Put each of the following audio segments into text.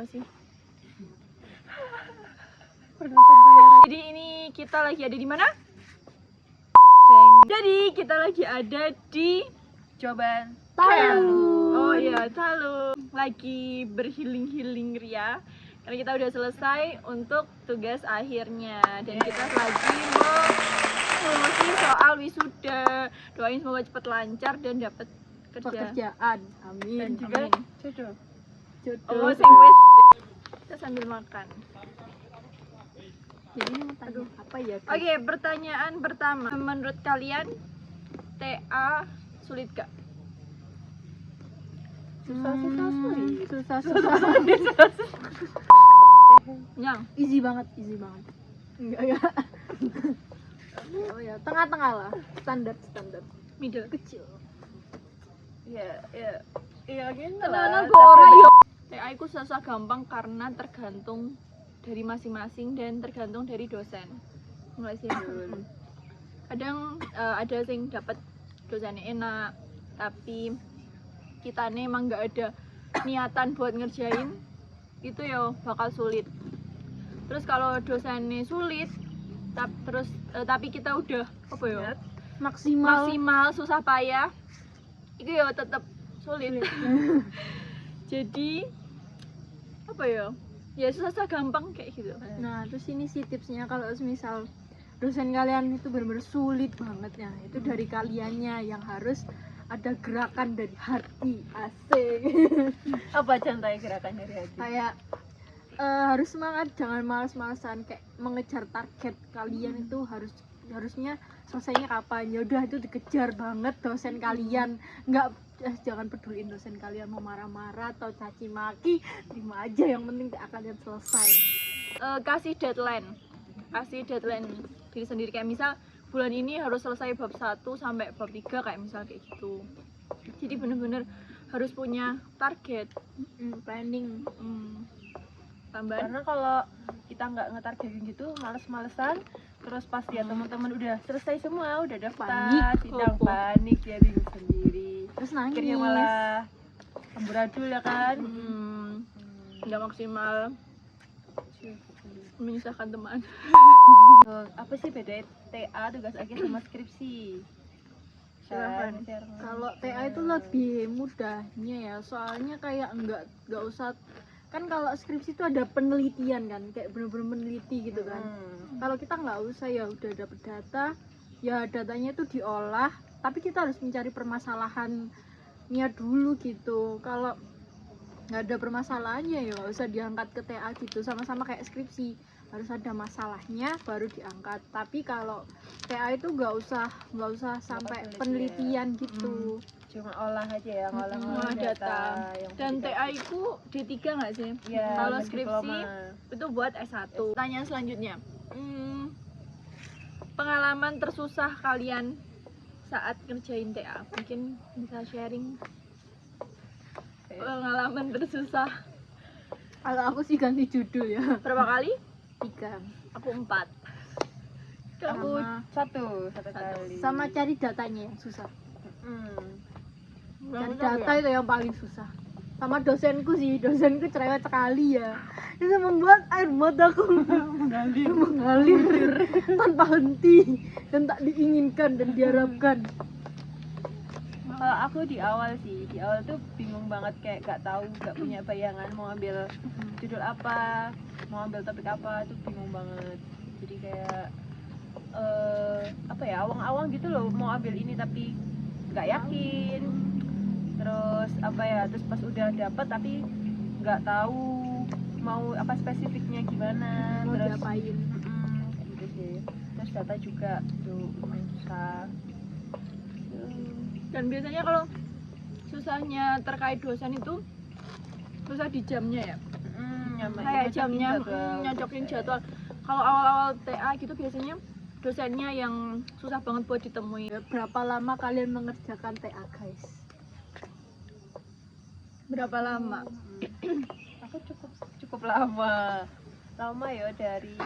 apa sih? Penonton bayaran. Jadi ini kita lagi ada di mana? Jadi kita lagi ada di Jawaban Talu. Oh iya, Talu. Lagi berhealing ria. Karena kita udah selesai untuk tugas akhirnya dan kita lagi mau ngurusi soal wisuda. Doain semoga cepat lancar dan dapat Pekerjaan. Amin. dan juga Amin. jodoh. Jodoh. Oh, sing wis. Kita sambil makan. Jadi ini mau tanya apa ya? guys? Oke, pertanyaan pertama. Menurut kalian TA sulit gak? Susah sulit. Yang Easy banget. Enggak. Oh ya, tengah-tengah lah. Standar. middle. Kecil. Ya gitu lah. TA itu susah gampang karena tergantung dari masing-masing dan tergantung dari dosen. Mulai sih dulu. Kadang ada yang dapat dosennya enak, tapi kita nih emang nggak ada niatan buat ngerjain, itu ya bakal sulit. Terus kalau dosennya sulit, tapi kita udah apa ya maksimal susah payah, itu ya tetap sulit. Jadi apa ya susah gampang kayak gitu. Nah, terus ini sih tipsnya kalau misal dosen kalian itu benar-benar sulit banget ya, itu dari kaliannya yang harus ada gerakan dari hati. Asik. Apa contohnya gerakan dari hati? Kayak harus semangat, jangan malas-malasan kayak mengejar target kalian itu harusnya selesainya kapan. Ya udah itu dikejar banget dosen kalian. Jangan peduliin dosen kalian mau marah-marah atau caci maki, terima aja, yang penting kalian selesai. Kasih deadline diri sendiri, kayak misal bulan ini harus selesai bab 1 sampai bab 3 kayak misal kayak gitu. Jadi bener-bener harus punya target. Planning. Tambahan. Karena kalau kita nggak ngetargetin gitu, males-malesan, terus pas ya teman-teman udah selesai semua, udah daftar, sidang panik, ya bingung sendiri, Terus nangis. akhirnya malah amburadul ya kan. Nggak maksimal, menyusahkan teman. Apa sih beda TA tugas akhir sama skripsi? Silahkan. Kalau TA itu lebih mudahnya ya, soalnya kayak nggak usah, kan kalau skripsi itu ada penelitian kan, kayak bener-bener meneliti gitu kan. Kalau kita nggak usah, ya udah dapet data, ya datanya itu diolah, tapi kita harus mencari permasalahannya dulu gitu. Kalau nggak ada permasalahannya ya nggak usah diangkat ke TA gitu, sama-sama kayak skripsi, harus ada masalahnya baru diangkat. Tapi kalau TA itu nggak usah sampai penelitian gitu. Cuma olah aja ya, Ngolah data. yang Dan kita- TA itu D3 nggak sih? Iya, Kalau dan skripsi diploma. itu buat S1. Pertanyaan selanjutnya, pengalaman tersusah kalian saat ngerjain TA, mungkin bisa sharing pengalaman tersusah. Kalau aku sih ganti judul ya. Berapa kali? 3. Aku 4. Aku Sama- satu kali. sama cari datanya yang susah. Cari Susah data ya? itu yang paling susah. Sama dosenku cerewet sekali ya. Itu membuat air mataku mengalir tanpa henti dan tak diinginkan dan diharapkan. Kalau aku di awal tuh bingung banget, kayak gak punya bayangan mau ambil judul apa, mau ambil topik apa, tuh bingung banget. Jadi kayak apa ya, awang-awang gitu loh, mau ambil ini tapi nggak yakin. Terus apa ya, terus pas udah dapet tapi nggak tahu mau apa spesifiknya gimana, Mau terus diapain? kayak gitu sih. Terus data juga tuh lumayan susah. Dan biasanya kalau susahnya terkait dosen itu susah di jamnya ya. Kayak jamnya nyocokin jadwal. Kalau awal-awal TA gitu biasanya dosennya yang susah banget buat ditemui. Berapa lama kalian mengerjakan TA, guys? Berapa lama? Aku cukup lama ya, dari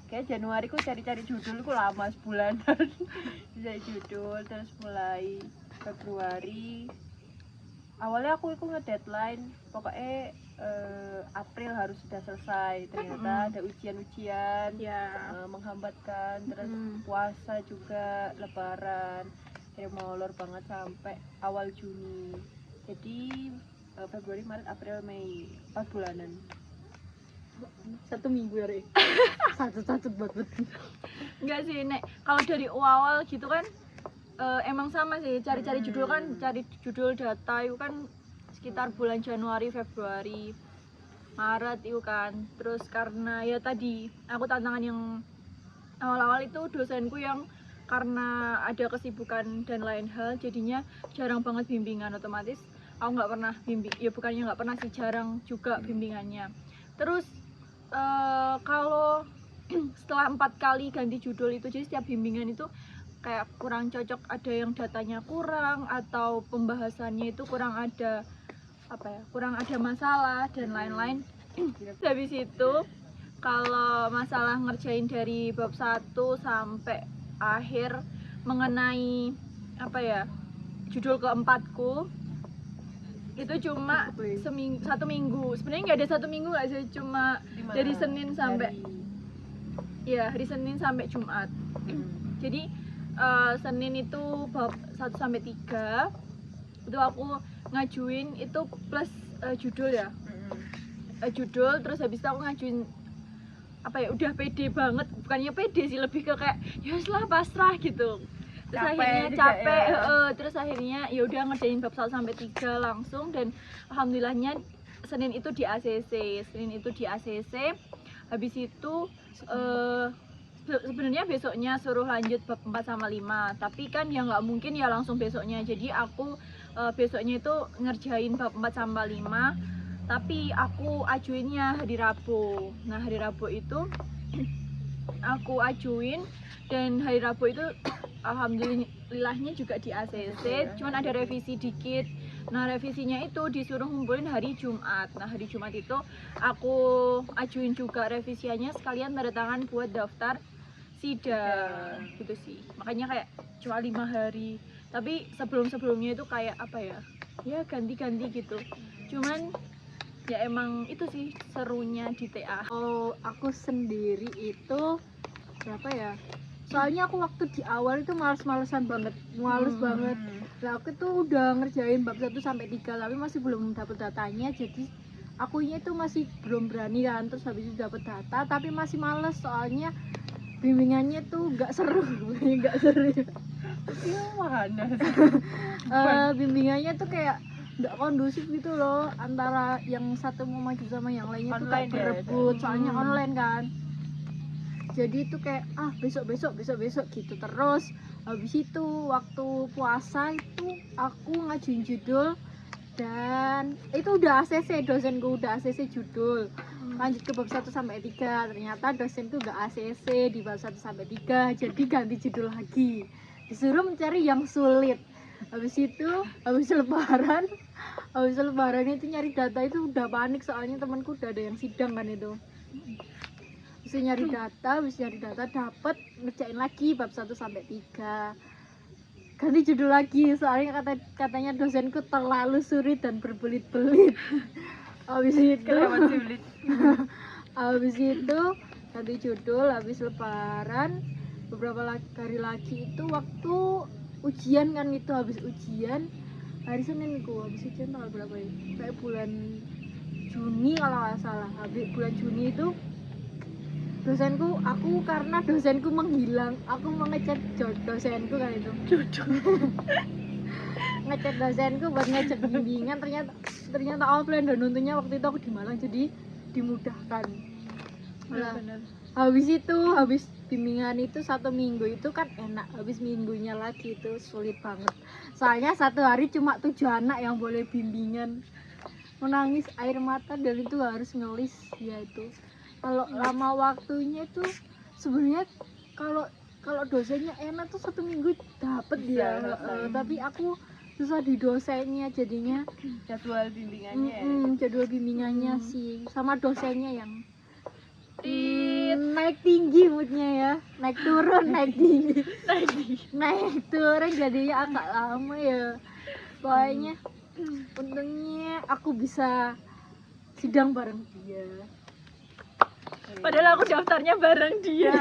kayak Januari ku cari judul ku lama sebulanan. Cari judul, terus mulai Februari awalnya aku itu nge-deadline pokoknya April harus sudah selesai, ternyata ada ujian-ujian Ya. menghambatkan, terus puasa juga, lebaran, molor banget sampai awal Juni. Jadi Februari, Maret, April, Mei 4 bulanan. 1 minggu ya Re. Satu banget. Enggak sih, Nek. Kalau dari awal gitu kan emang sama sih, cari-cari judul kan, cari judul data itu kan sekitar bulan Januari, Februari, Maret itu kan. Terus karena ya tadi aku tantangan yang awal-awal itu dosenku yang karena ada kesibukan dan lain hal jadinya jarang banget bimbingan, otomatis aku nggak pernah bimbing, ya bukannya nggak pernah sih, jarang juga bimbingannya. Terus kalau setelah 4 kali ganti judul itu, jadi setiap bimbingan itu kayak kurang cocok, ada yang datanya kurang atau pembahasannya itu kurang ada kurang ada masalah dan lain-lain. Habis itu kalau masalah ngerjain dari bab 1 sampai akhir mengenai judul keempatku itu cuma 1 minggu. Sebenarnya nggak ada 1 minggu nggak sih, cuma dari Senin sampai hari Senin sampai Jumat. Jadi Senin itu bab 1 sampai 3 itu aku ngajuin itu plus judul ya. Judul, terus habis itu aku ngajuin udah pede banget, bukannya pede sih, lebih ke kayak ya lah pasrah gitu. Terus akhirnya capek terus akhirnya ya udah ngerjain bab 1 sampai 3 langsung, dan alhamdulillahnya Senin itu di ACC. Habis itu sebenarnya besoknya suruh lanjut bab 4 sama 5, tapi kan ya nggak mungkin ya langsung besoknya. Jadi aku besoknya itu ngerjain bab 4 sama 5, tapi aku ajuinnya hari Rabu. Nah hari Rabu itu aku ajuin, dan hari Rabu itu alhamdulillahnya juga di ACC, cuman ada revisi dikit. Nah revisinya itu disuruh ngumpulin hari Jumat. Nah hari Jumat itu aku ajuin juga revisiannya, sekalian tanda tangan buat daftar sidang gitu sih. Makanya kayak cuma 5 hari, tapi sebelumnya itu kayak ya ganti-ganti gitu. Cuman ya emang itu sih serunya di TA. Oh, aku sendiri itu berapa ya? Soalnya aku waktu di awal itu males-malesan banget, banget. Nah, aku tuh udah ngerjain bab 1 sampai 3 tapi masih belum dapet datanya, jadi akunya itu masih belum berani kan. Terus habis itu dapet data tapi masih males, soalnya bimbingannya tuh nggak seru. Iya, mana? Bimbingannya tuh kayak nggak kondusif gitu loh, antara yang satu mau maju sama yang lainnya tuh kayak berebut, soalnya online kan. Jadi itu kayak besok gitu terus. Habis itu waktu puasa itu aku ngajuin judul, dan itu udah ACC, dosenku udah ACC judul. Lanjut ke bab 1 sampai 3, ternyata dosenku nggak ACC di bab 1 sampai 3, jadi ganti judul lagi. Disuruh mencari yang sulit. Habis lebaran itu nyari data itu udah panik, soalnya temanku udah ada yang sidang kan itu. Habis nyari data dapet, ngerjain lagi bab 1 sampai 3. Ganti judul lagi, soalnya katanya dosenku terlalu sulit dan berbelit-belit. Habis itu ganti judul. Habis lebaran beberapa hari lagi itu waktu ujian kan, itu habis ujian hari Senin itu, habis ujian tanggal berapa ya? Kayak bulan Juni kalau nggak salah. Habis bulan Juni itu karena dosenku menghilang, aku mengecek dosenku kan itu. Ngecek dosenku buat ngecek bimbingan, ternyata offline, dan untungnya waktu itu aku di Malang jadi dimudahkan. Habis bimbingan itu 1 minggu itu kan enak, habis minggunya lagi itu sulit banget. Soalnya 1 hari cuma 7 anak yang boleh bimbingan. Menangis air mata, dan itu harus ngelis ya itu. Kalau lama waktunya itu sebenarnya kalau dosennya enak tuh 1 minggu dapet dia, tapi aku susah di dosennya, jadinya jadwal bimbingannya sih sama dosennya yang naik tinggi moodnya ya, naik turun jadinya agak lama ya. Pokoknya untungnya aku bisa sidang bareng dia. Padahal aku daftarnya bareng dia.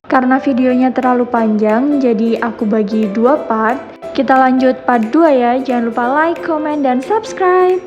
Karena videonya terlalu panjang, jadi aku bagi 2 part. Kita lanjut part 2 ya. Jangan lupa like, comment, dan subscribe.